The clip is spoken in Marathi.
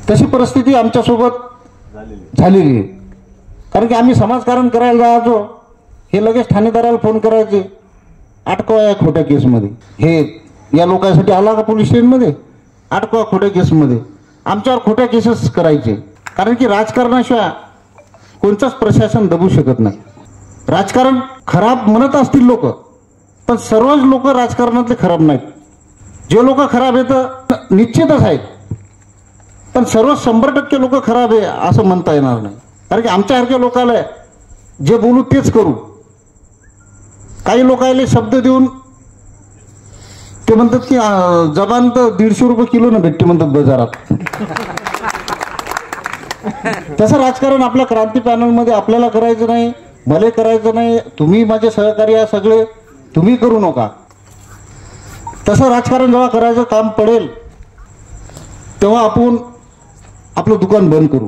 तशी परिस्थिती आमच्यासोबत झालेली आहे. कारण की आम्ही समाजकारण करायला जायचो, हे लगेच ठाणेदाराला फोन करायचे, अटकवा या खोट्या केसमध्ये, हे या लोकांसाठी आला का पोलीस स्टेशनमध्ये, अटकवा खोट्या केसमध्ये. आमच्यावर खोट्या केसेस करायचे. कारण की राजकारणाशिवाय कोणताच प्रशासन दबू शकत नाही. राजकारण खराब म्हणत असतील लोक, पण सर्वच लोक राजकारणातले खराब नाहीत. जे लोक खराब आहेत निश्चितच आहेत, पण सर्व 100% लोक खराब आहे असं म्हणता येणार नाही. कारण की आमच्यासारख्या लोकांना जे बोलू तेच करू. काही लोकांना शब्द देऊन ते म्हणतात की जबान तर 150 रुपये किलो न भेटते म्हणतात बाजारात. तसं राजकारण आपल्या क्रांती पॅनलमध्ये आपल्याला करायचं नाही, मला करायचं नाही, तुम्ही माझे सहकारी आहे सगळे, तुम्ही करू नका. तसं राजकारण जेव्हा करायचं काम पडेल तेव्हा आपण आपलं दुकान बंद करू.